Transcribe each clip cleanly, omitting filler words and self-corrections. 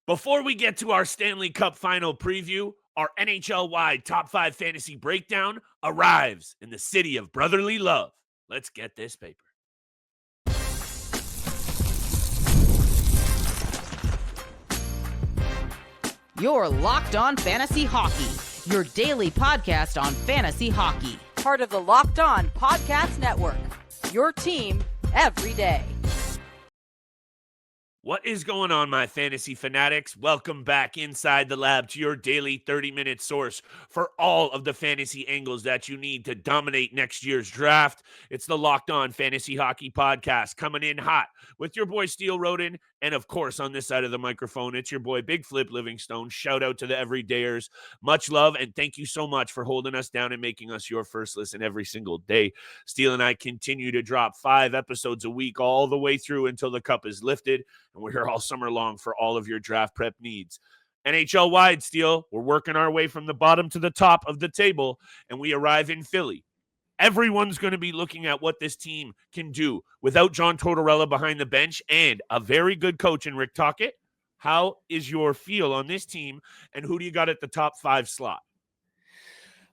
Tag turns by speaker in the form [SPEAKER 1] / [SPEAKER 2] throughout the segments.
[SPEAKER 1] Before we get to our Stanley Cup final preview, our NHL-wide top 5 fantasy breakdown arrives in the city of brotherly love. Let's get this paper.
[SPEAKER 2] You're Locked On Fantasy Hockey, your daily podcast on fantasy hockey.
[SPEAKER 3] Part of the Locked On Podcast Network, your team every day.
[SPEAKER 1] What is going on, my fantasy fanatics? Welcome back inside the lab to your daily 30-minute source for all of the fantasy angles that you need to dominate next year's draft. It's the Locked On Fantasy Hockey Podcast coming in hot with your boy Steel Roden. And of course, on this side of the microphone, it's your boy Big Flip Livingstone. Shout out to the everydayers. Much love, and thank you so much for holding us down and making us your first listen every single day. Steel and I continue to drop 5 episodes a week all the way through until the cup is lifted. And we're here all summer long for all of your draft prep needs. NHL-wide, Steel, we're working our way from the bottom to the top of the table, and we arrive in Philly. Everyone's going to be looking at what this team can do without John Tortorella behind the bench and a very good coach in Rick Tochetts. How is your feel on this team, and who do you got at the top 5 slot?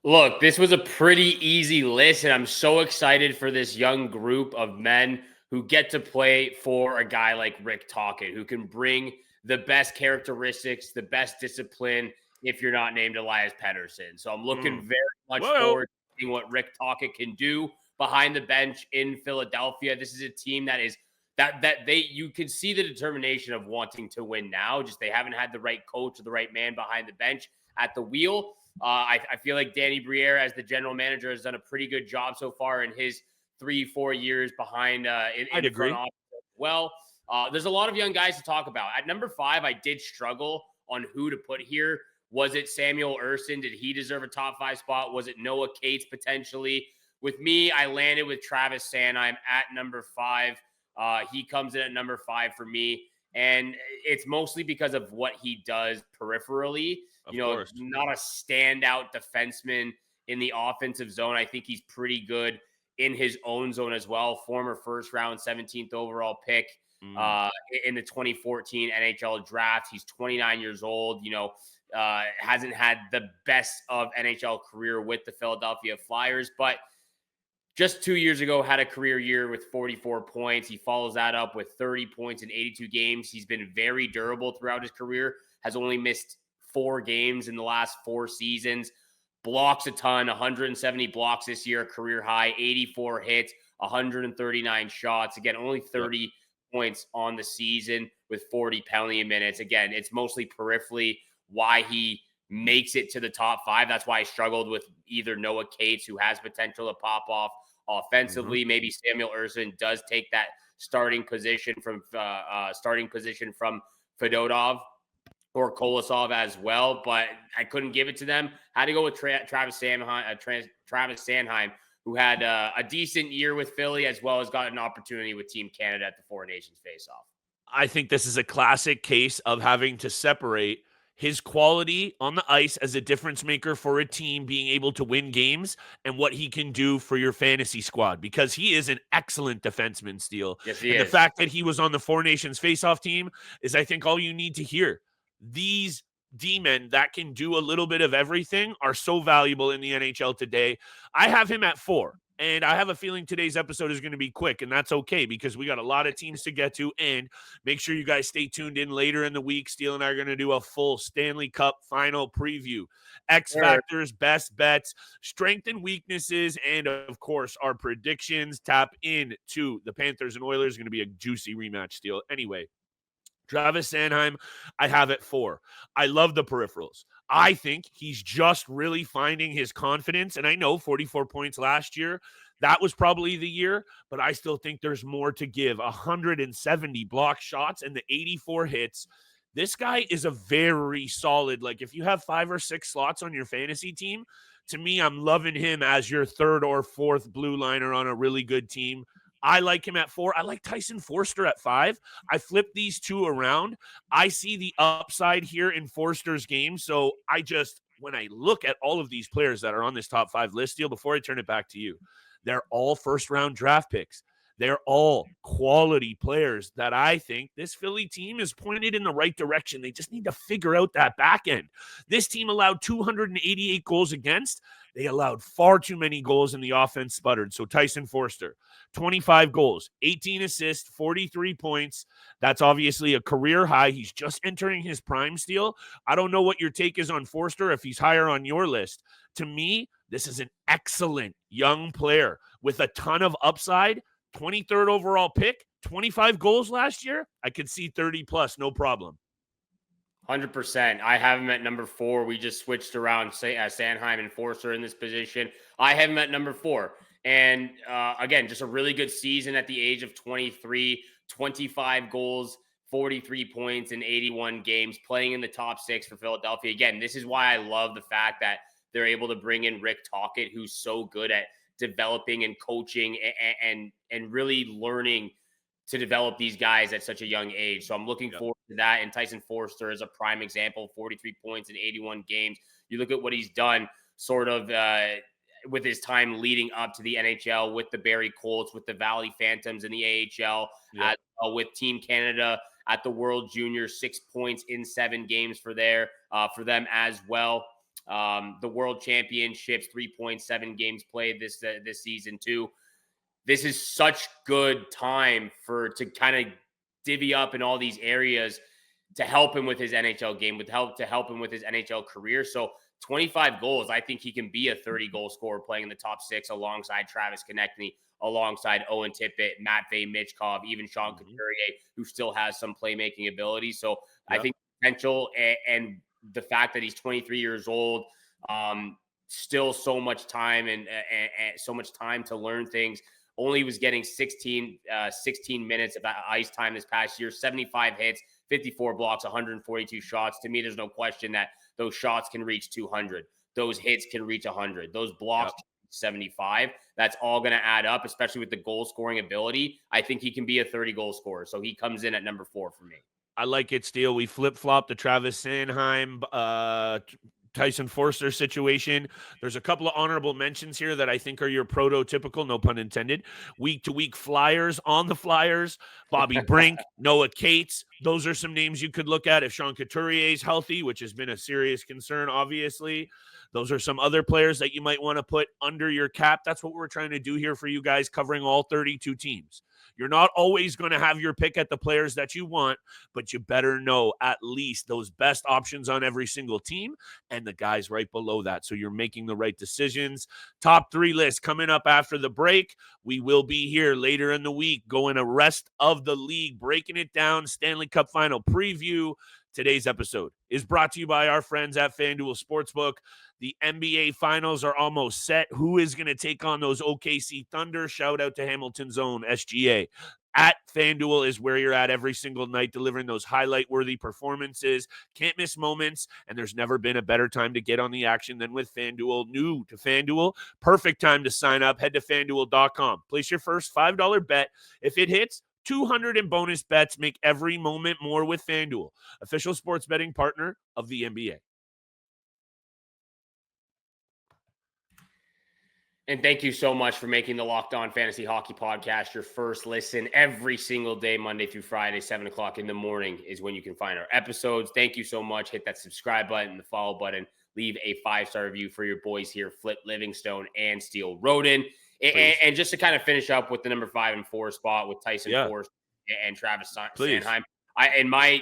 [SPEAKER 4] Look, this was a pretty easy list, and I'm so excited for this young group of men who get to play for a guy like Rick Tochetts, who can bring the best characteristics, the best discipline if you're not named Elias Pettersson. So I'm looking very much forward to seeing what Rick Tochetts can do behind the bench in Philadelphia. This is a team that is you can see the determination of wanting to win now. Just they haven't had the right coach or the right man behind the bench at the wheel. I feel like Danny Briere, as the general manager, has done a pretty good job so far in his 3-4 years behind
[SPEAKER 1] I'd agree.
[SPEAKER 4] Front office. Well, there's a lot of young guys to talk about. At number 5, I did struggle on who to put here. Was it Samuel Ersson? Did he deserve a top 5 spot? Was it Noah Cates potentially? With me, I landed with Travis Sanheim at number 5. He comes in at number 5 for me. And it's mostly because of what he does peripherally.
[SPEAKER 1] Of course.
[SPEAKER 4] Not a standout defenseman in the offensive zone. I think he's pretty good in his own zone as well. Former first round, 17th overall pick in the 2014 NHL draft. He's 29 years old, hasn't had the best of NHL career with the Philadelphia Flyers, but just 2 years ago had a career year with 44 points. He follows that up with 30 points in 82 games. He's been very durable throughout his career, has only missed 4 games in the last 4 seasons. Blocks a ton, 170 blocks this year, career high, 84 hits, 139 shots. Again, only 30 points on the season with 40 penalty minutes. Again, it's mostly peripherally why he makes it to the top 5. That's why I struggled with either Noah Cates, who has potential to pop off offensively. Maybe Samuel Ersson does take that starting position from Fedotov or Kolosov as well, but I couldn't give it to them. Had to go with Travis Sanheim, who had a decent year with Philly, as well as got an opportunity with Team Canada at the Four Nations face-off.
[SPEAKER 1] I think this is a classic case of having to separate his quality on the ice as a difference maker for a team being able to win games and what he can do for your fantasy squad, because he is an excellent defenseman, Steel.
[SPEAKER 4] Yes, he is.
[SPEAKER 1] The fact that he was on the Four Nations face-off team is, I think, all you need to hear. These D-men that can do a little bit of everything are so valuable in the NHL today. I have him at 4, and I have a feeling today's episode is going to be quick, and that's okay because we got a lot of teams to get to, and make sure you guys stay tuned in later in the week. Steel and I are going to do a full Stanley Cup final preview. X factors, best bets, strength and weaknesses, and of course, our predictions. Tap into the Panthers and Oilers. Going to be a juicy rematch, Steel. Anyway, Travis Sanheim, I have at 4. I love the peripherals. I think he's just really finding his confidence. And I know 44 points last year, that was probably the year, but I still think there's more to give. 170 block shots and the 84 hits. This guy is a very solid, if you have 5 or 6 slots on your fantasy team, to me, I'm loving him as your 3rd or 4th blue liner on a really good team. I like him at 4. I like Tyson Forster at 5. I flip these 2 around. I see the upside here in Forster's game. So when I look at all of these players that are on this top 5 list, Steel, before I turn it back to you, they're all first-round draft picks. They're all quality players that I think this Philly team is pointed in the right direction. They just need to figure out that back end. This team allowed 288 goals against. They allowed far too many goals and the offense sputtered. So Tyson Forster, 25 goals, 18 assists, 43 points. That's obviously a career high. He's just entering his prime steal. I don't know what your take is on Forster, if he's higher on your list. To me, this is an excellent young player with a ton of upside. 23rd overall pick, 25 goals last year. I could see 30 plus, no problem.
[SPEAKER 4] 100%. I have him at number 4. We just switched around Sanheim and Forster in this position. I have him at number 4. And again, just a really good season at the age of 23, 25 goals, 43 points in 81 games, playing in the top 6 for Philadelphia. Again, this is why I love the fact that they're able to bring in Rick Tochetts, who's so good at developing and coaching and really learning to develop these guys at such a young age. So I'm looking forward to that. And Tyson Forster is a prime example, 43 points in 81 games. You look at what he's done sort of with his time leading up to the NHL with the Barrie Colts, with the Valley Phantoms in the AHL, with Team Canada at the World Juniors, 6 points in 7 games for them as well. The World Championships, 3.7 games played this season too. This is such good time to kind of divvy up in all these areas to help him with his NHL game, to help him with his NHL career. So 25 goals, I think he can be a 30-goal scorer playing in the top 6 alongside Travis Konecny, alongside Owen Tippett, Matvei Michkov, even Sean Couturier, who still has some playmaking ability. So I think potential and the fact that he's 23 years old, still so much time and so much time to learn things. Only was getting 16 minutes of ice time this past year, 75 hits, 54 blocks, 142 shots. To me, there's no question that those shots can reach 200. Those hits can reach 100. Those blocks can reach 75. That's all going to add up, especially with the goal scoring ability. I think he can be a 30-goal scorer. So he comes in at number 4 for me.
[SPEAKER 1] I like it, Steele. We flip-flopped the Travis Sanheim, Tyson Forster situation. There's a couple of honorable mentions here that I think are your prototypical, no pun intended, week-to-week flyers on the Flyers. Bobby Brink, Noah Cates. Those are some names you could look at if Sean Couturier is healthy, which has been a serious concern, obviously. Those are some other players that you might want to put under your cap. That's what we're trying to do here for you guys, covering all 32 teams. You're not always going to have your pick at the players that you want, but you better know at least those best options on every single team and the guys right below that. So you're making the right decisions. Top 3 list coming up after the break. We will be here later in the week going a rest of the league, breaking it down, Stanley Cup final preview. Today's episode is brought to you by our friends at FanDuel Sportsbook. The NBA Finals are almost set. Who is going to take on those OKC Thunder? Shout out to Hamilton's own SGA. At FanDuel is where you're at every single night, delivering those highlight-worthy performances, can't miss moments, and there's never been a better time to get on the action than with FanDuel. New to FanDuel, perfect time to sign up. Head to FanDuel.com. Place your first $5 bet. If it hits, 200 in bonus bets. Make every moment more with FanDuel, official sports betting partner of the NBA.
[SPEAKER 4] And thank you so much for making the Locked On Fantasy Hockey Podcast your first listen every single day, Monday through Friday, 7 o'clock in the morning is when you can find our episodes. Thank you so much. Hit that subscribe button, the follow button, leave a 5-star review for your boys here, Flip Livingstone and Steele Roden. And just to kind of finish up with the number 5 and 4 spot with Tyson Forster and Travis Sanheim, in my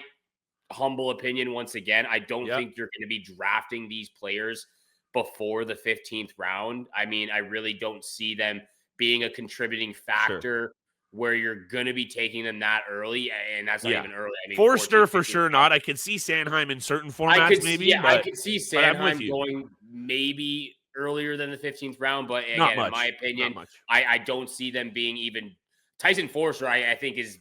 [SPEAKER 4] humble opinion, once again, I don't think you're going to be drafting these players before the 15th round. I mean, I really don't see them being a contributing factor where you're going to be taking them that early. And that's not even early. I mean,
[SPEAKER 1] Forster for sure not. I could see Sanheim in certain formats
[SPEAKER 4] I could see Sanheim going maybe earlier than the 15th round. But again, in my opinion, I don't see them being even – Tyson Forster, I think, is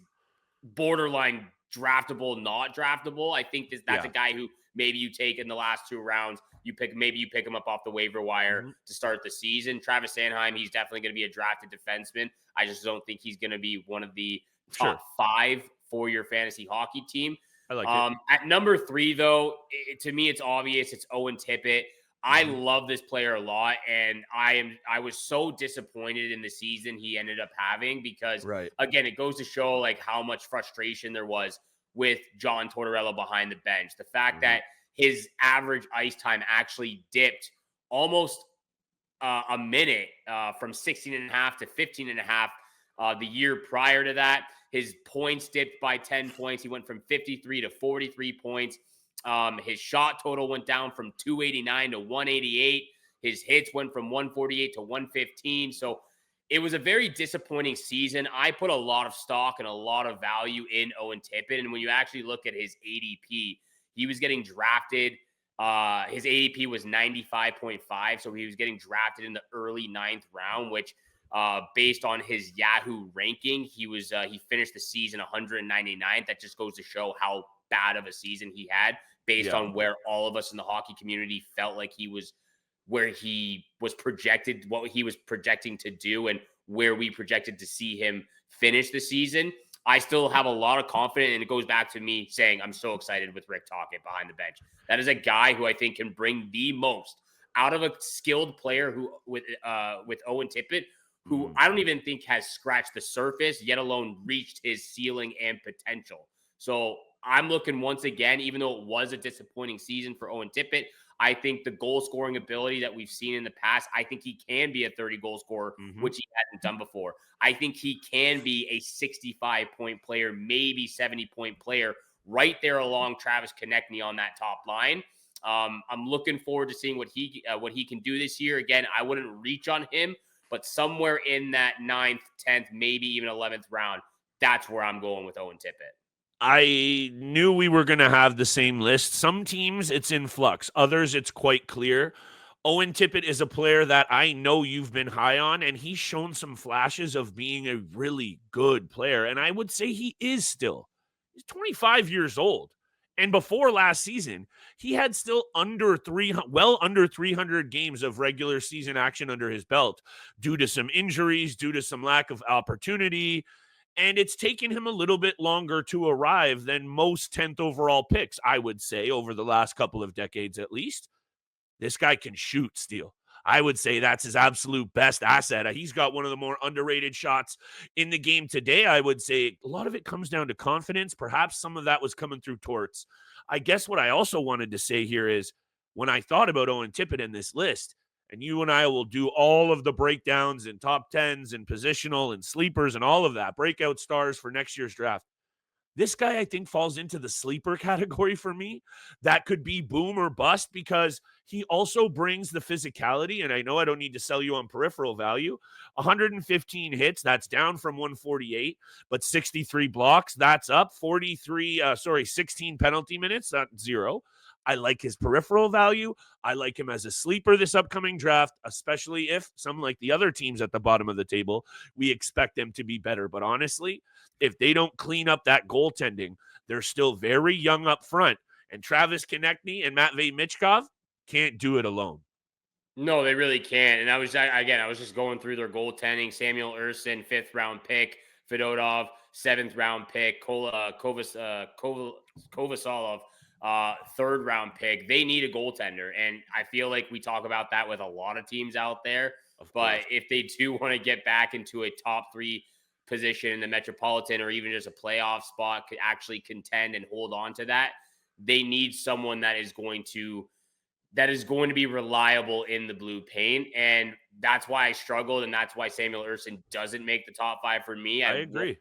[SPEAKER 4] borderline draftable, not draftable. I think that's a guy who maybe you take in the last 2 rounds. Maybe you pick him up off the waiver wire to start the season. Travis Sanheim, he's definitely going to be a drafted defenseman. I just don't think he's going to be one of the top 5 for your fantasy hockey team.
[SPEAKER 1] I like it.
[SPEAKER 4] At number 3, though, to me, it's obvious. It's Owen Tippett. I love this player a lot, and I was so disappointed in the season he ended up having because,
[SPEAKER 1] Right.
[SPEAKER 4] again, it goes to show like how much frustration there was with John Tortorella behind the bench. The fact that his average ice time actually dipped almost a minute from 16 and a half to 15 and a half the year prior to that. His points dipped by 10 points. He went from 53 to 43 points. His shot total went down from 289 to 188. His hits went from 148 to 115. So it was a very disappointing season. I put a lot of stock and a lot of value in Owen Tippett. And when you actually look at his ADP, he was getting drafted. His ADP was 95.5. So he was getting drafted in the early 9th round, which based on his Yahoo ranking, he finished the season 199th. That just goes to show how bad of a season he had based on where all of us in the hockey community felt like he was, where he was projected, what he was projecting to do, and where we projected to see him finish the season. I still have a lot of confidence, and it goes back to me saying I'm so excited with Rick Tochetts behind the bench. That is a guy who I think can bring the most out of a skilled player who with Owen Tippett, who I don't even think has scratched the surface, yet alone reached his ceiling and potential. So I'm looking once again, even though it was a disappointing season for Owen Tippett, I think the goal scoring ability that we've seen in the past, I think he can be a 30 goal scorer, which he hasn't done before. I think he can be a 65-point player, maybe 70-point player, right there along Travis Konecny on that top line. I'm looking forward to seeing what he can do this year. Again, I wouldn't reach on him, but somewhere in that 9th, 10th, maybe even 11th round, that's where I'm going with Owen Tippett.
[SPEAKER 1] I knew we were going to have the same list. Some teams, it's in flux. Others, it's quite clear. Owen Tippett is a player that I know you've been high on, and he's shown some flashes of being a really good player. And I would say he is still. He's 25 years old. And before last season, he had still under 300 games of regular season action under his belt due to some injuries, due to some lack of opportunity. And it's taken him a little bit longer to arrive than most 10th overall picks, I would say, over the last couple of decades at least. This guy can shoot, Steele. I would say that's his absolute best asset. He's got one of the more underrated shots in the game today. I would say a lot of it comes down to confidence. Perhaps some of that was coming through Torts. I guess what I also wanted to say here is when I thought about Owen Tippett in this list, and you and I will do all of the breakdowns and top 10s and positional and sleepers and all of that, breakout stars for next year's draft. This guy, I think, falls into the sleeper category for me. That could be boom or bust because he also brings the physicality. And I know I don't need to sell you on peripheral value. 115 hits, that's down from 148, but 63 blocks, that's up. 16 penalty minutes, that's 0. I like his peripheral value. I like him as a sleeper this upcoming draft, especially if some like the other teams at the bottom of the table, we expect them to be better. But honestly, if they don't clean up that goaltending, they're still very young up front. And Travis Konecny and Matvei Michkov can't do it alone.
[SPEAKER 4] No, they really can't. And I was just going through their goaltending. Samuel Ersson, 5th round pick. Fedotov, 7th round pick. Kovasalov, 3rd round pick. They need a goaltender. And I feel like we talk about that with a lot of teams out there. But if they do want to get back into a top 3 position in the Metropolitan or even just a playoff spot, could actually contend and hold on to that, they need someone that is going to be reliable in the blue paint. And that's why I struggled. And that's why Samuel Ersson doesn't make the top 5 for me.
[SPEAKER 1] I agree.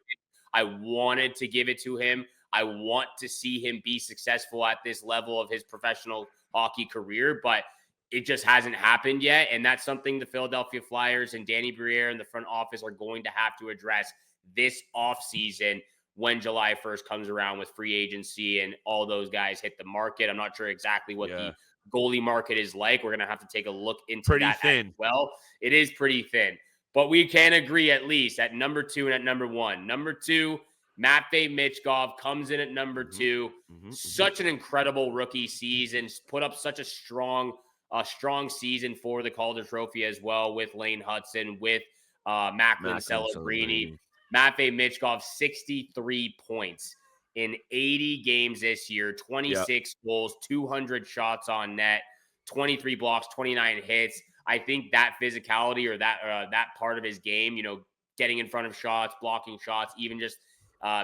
[SPEAKER 4] I wanted to give it to him. I want to see him be successful at this level of his professional hockey career, but it just hasn't happened yet. And that's something the Philadelphia Flyers and Danny Briere and the front office are going to have to address this offseason when July 1st comes around with free agency and all those guys hit the market. I'm not sure exactly what the goalie market is like. We're going to have to take a look into that thin. As well. It is pretty thin, but we can agree at least at number 2 and at number 1. Number 2, Matvei Michkov comes in at number 2. Such an incredible rookie season. Put up such a strong season for the Calder Trophy as well with Lane Hudson, with Macklin Celebrini. Matvei Michkov, 63 points in 80 games this year, 26 goals, 200 shots on net, 23 blocks, 29 hits. I think that physicality or that part of his game, getting in front of shots, blocking shots, even just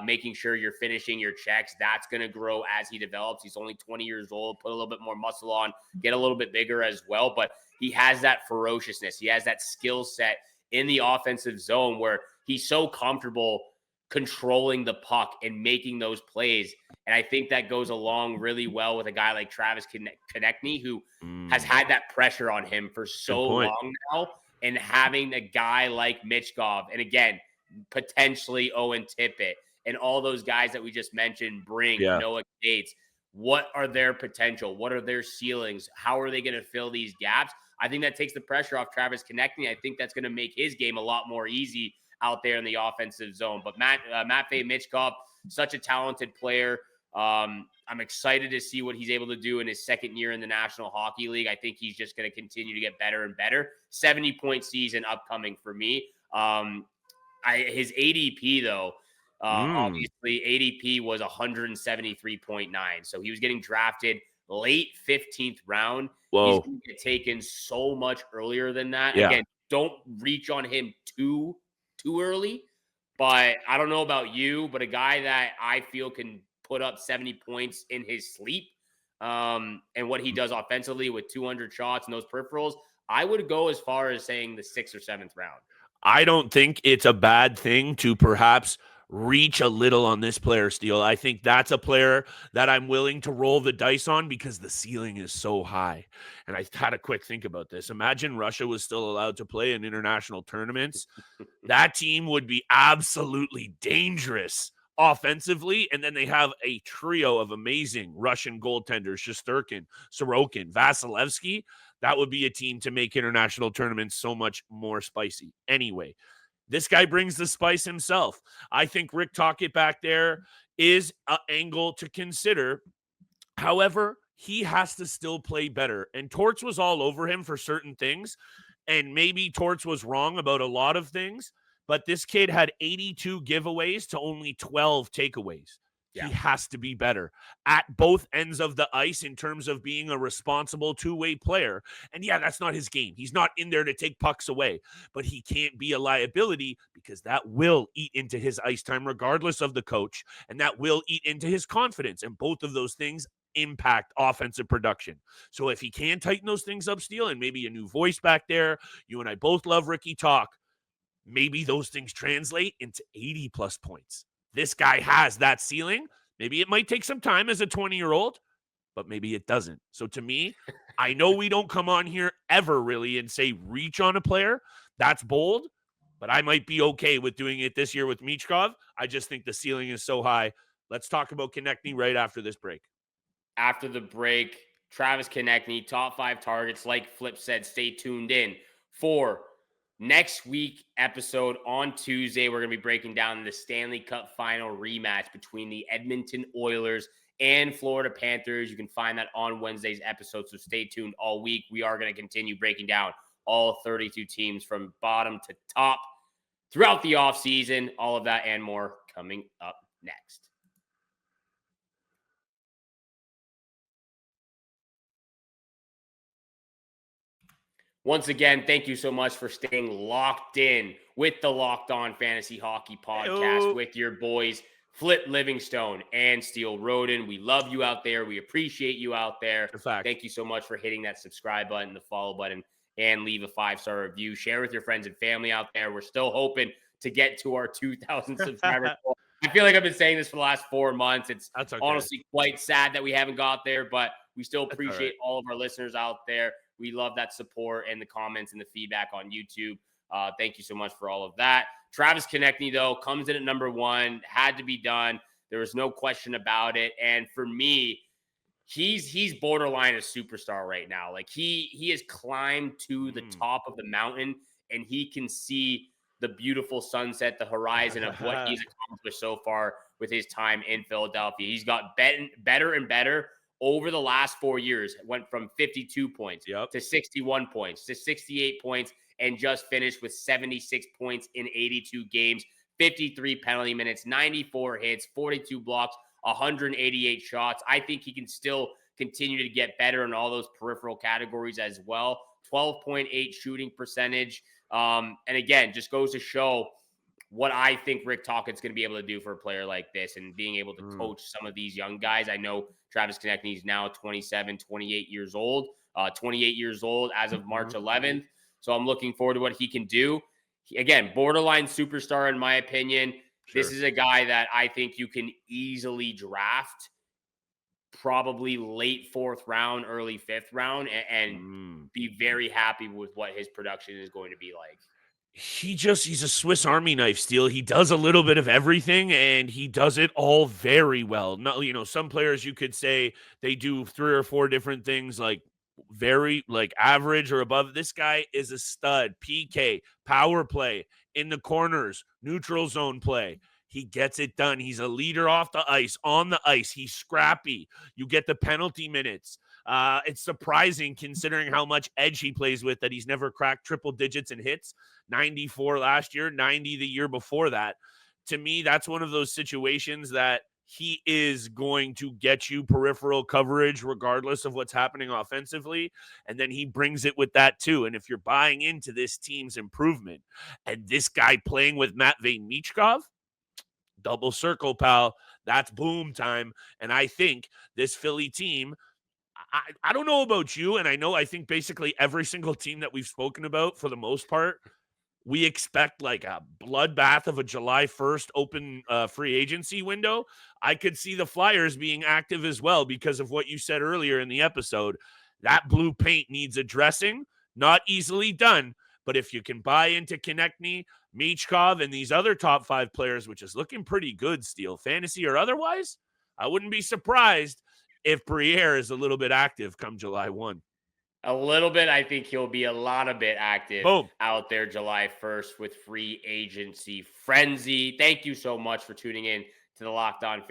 [SPEAKER 4] making sure you're finishing your checks, that's going to grow as he develops. He's only 20 years old, put a little bit more muscle on, get a little bit bigger as well. But he has that ferociousness. He has that skill set in the offensive zone where he's so comfortable controlling the puck and making those plays. And I think that goes along really well with a guy like Travis Konecny, who has had that pressure on him for so long now. And having a guy like Michkov, and again, potentially Owen Tippett, and all those guys that we just mentioned, Noah Gates, what are their potential? What are their ceilings? How are they going to fill these gaps? I think that takes the pressure off Travis Konecny. I think that's going to make his game a lot more easy out there in the offensive zone. But Matvei Michkov, such a talented player. I'm excited to see what he's able to do in his second year in the National Hockey League. I think he's just going to continue to get better and better. 70-point season upcoming for me. His ADP, though, obviously ADP was 173.9. So he was getting drafted late 15th round.
[SPEAKER 1] Whoa.
[SPEAKER 4] He's going to get taken so much earlier than that.
[SPEAKER 1] Yeah.
[SPEAKER 4] Again, don't reach on him too early. But I don't know about you, but a guy that I feel can put up 70 points in his sleep, and what he does offensively with 200 shots and those peripherals, I would go as far as saying the 6th or 7th round.
[SPEAKER 1] I don't think it's a bad thing to perhaps reach a little on this player, Steele. I think that's a player that I'm willing to roll the dice on because the ceiling is so high. And I had a quick think about this. Imagine Russia was still allowed to play in international tournaments. That team would be absolutely dangerous offensively, and then they have a trio of amazing Russian goaltenders, Shesterkin, Sorokin, Vasilevsky. That would be a team to make international tournaments so much more spicy. Anyway, this guy brings the spice himself. I think Rick Tochetts back there is an angle to consider. However, he has to still play better, and Torts was all over him for certain things, and maybe Torts was wrong about a lot of things. But this kid had 82 giveaways to only 12 takeaways. Yeah. He has to be better at both ends of the ice in terms of being a responsible two-way player. And yeah, that's not his game. He's not in there to take pucks away, but he can't be a liability because that will eat into his ice time regardless of the coach, and that will eat into his confidence. And both of those things impact offensive production. So if he can tighten those things up, Steele, and maybe a new voice back there, you and I both love Ricky Talk, maybe those things translate into 80-plus points. This guy has that ceiling. Maybe it might take some time as a 20-year-old, but maybe it doesn't. So to me, I know we don't come on here ever really and say reach on a player. That's bold, but I might be okay with doing it this year with Michkov. I just think the ceiling is so high. Let's talk about Konecny right after this break.
[SPEAKER 4] After the break, Travis Konecny, top 5 targets. Like Flip said, stay tuned in for next week episode on Tuesday. We're going to be breaking down the Stanley Cup final rematch between the Edmonton Oilers and Florida Panthers. You can find that on Wednesday's episode, so stay tuned all week. We are going to continue breaking down all 32 teams from bottom to top throughout the offseason. All of that and more coming up next. Once again, thank you so much for staying locked in with the Locked On Fantasy Hockey Podcast with your boys, Flip Livingstone and Steele Roden. We love you out there. We appreciate you out there. Thank you so much for hitting that subscribe button, the follow button, and leave a 5-star review. Share with your friends and family out there. We're still hoping to get to our 2,000 subscribers. I feel like I've been saying this for the last 4 months. It's honestly quite sad that we haven't got there, but we still appreciate all of our listeners out there. We love that support and the comments and the feedback on YouTube. Thank you so much for all of that. Travis Konecny, though, comes in at number 1. Had to be done. There was no question about it. And for me, he's borderline a superstar right now. Like he has climbed to the top of the mountain, and he can see the beautiful sunset, the horizon of what he's accomplished so far with his time in Philadelphia. He's got better and better over the last 4 years. It went from 52 points to 61 points to 68 points and just finished with 76 points in 82 games, 53 penalty minutes, 94 hits, 42 blocks, 188 shots. I think he can still continue to get better in all those peripheral categories as well. 12.8 shooting percentage. And again, just goes to show what I think Rick Tochetts is going to be able to do for a player like this and being able to coach some of these young guys. I know Travis Konecny is now 27, 28 years old, 28 years old as of March 11th. So I'm looking forward to what he can do. Again, borderline superstar, in my opinion.
[SPEAKER 1] Sure.
[SPEAKER 4] This is a guy that I think you can easily draft probably late 4th round, early 5th round, and be very happy with what his production is going to be like.
[SPEAKER 1] He's a Swiss Army knife, Steele. He does a little bit of everything, and he does it all very well. Not, some players you could say they do 3 or 4 different things, like very like average or above. This guy is a stud. PK, power play, in the corners, neutral zone play. He gets it done. He's a leader off the ice, on the ice. He's scrappy. You get the penalty minutes. It's surprising considering how much edge he plays with that he's never cracked triple digits in hits. 94 last year, 90 the year before that. To me, that's one of those situations that he is going to get you peripheral coverage regardless of what's happening offensively. And then he brings it with that too. And if you're buying into this team's improvement and this guy playing with Matvei Michkov, double circle, pal, that's boom time. And I think this Philly team, I don't know about you, and I think basically every single team that we've spoken about for the most part, we expect like a bloodbath of a July 1st open free agency window. I could see the Flyers being active as well because of what you said earlier in the episode. That blue paint needs addressing, not easily done. But if you can buy into Konecny, Michkov, and these other top 5 players, which is looking pretty good, Steele, fantasy or otherwise, I wouldn't be surprised if Briere is a little bit active come July 1.
[SPEAKER 4] A little bit. I think he'll be a lot of bit active out there July 1st with free agency frenzy. Thank you so much for tuning in to the Locked On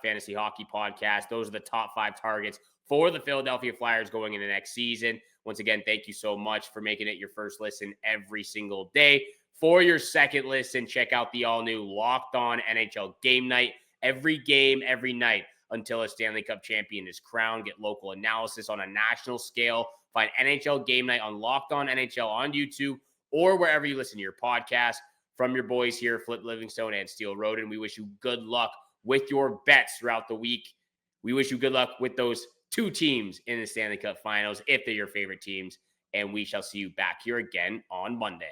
[SPEAKER 4] Fantasy Hockey Podcast. Those are the top 5 targets for the Philadelphia Flyers going into next season. Once again, thank you so much for making it your first listen every single day. For your second listen, check out the all-new Locked On NHL Game Night. Every game, every night until a Stanley Cup champion is crowned. Get local analysis on a national scale. Find NHL Game Night on Locked On NHL on YouTube or wherever you listen to your podcast. From your boys here, Flip Livingstone and Steele Roden, we wish you good luck with your bets throughout the week. We wish you good luck with those 2 teams in the Stanley Cup Finals if they're your favorite teams. And we shall see you back here again on Monday.